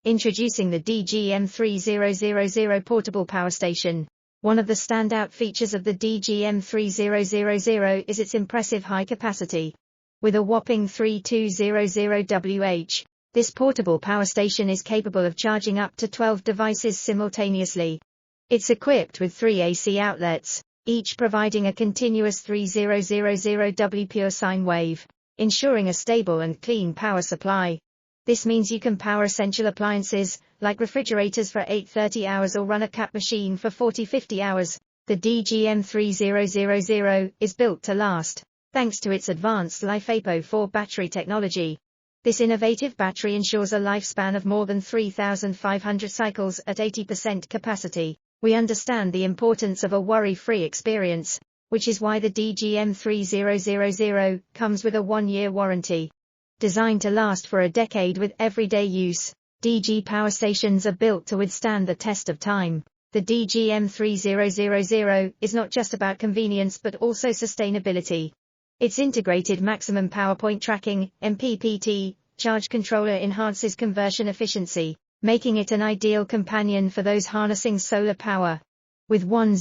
Introducing the DG M3000 portable power station. One of the standout features of the DG M3000 is its impressive high capacity. With a whopping 3200 Wh, this portable power station is capable of charging up to 12 devices simultaneously. It's equipped with 3 AC outlets, each providing a continuous 3000 W pure sine wave, ensuring a stable and clean power supply. This means you can power essential appliances, like refrigerators for 8-30 hours or run a CPAP machine for 40-50 hours. The DG M3000 is built to last, thanks to its advanced LiFePO4 battery technology. This innovative battery ensures a lifespan of more than 3,500 cycles at 80% capacity. We understand the importance of a worry-free experience, which is why the DG M3000 comes with a 1-year warranty. Designed to last for a decade with everyday use, DG power stations are built to withstand the test of time. The DG M3000 is not just about convenience but also sustainability. Its integrated maximum power point tracking, MPPT, charge controller enhances conversion efficiency, making it an ideal companion for those harnessing solar power. With 1000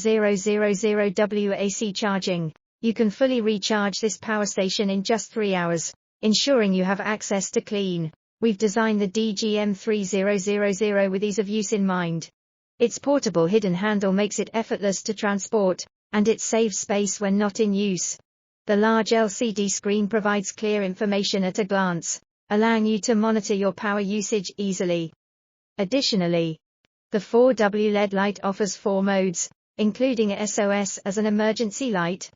WAC charging, you can fully recharge this power station in just 3 hours. Ensuring you have access to clean. We've designed the DG M3000 with ease of use in mind. Its portable hidden handle makes it effortless to transport, and it saves space when not in use. The large LCD screen provides clear information at a glance, allowing you to monitor your power usage easily. Additionally, the 4W LED light offers 4 modes, including SOS as an emergency light,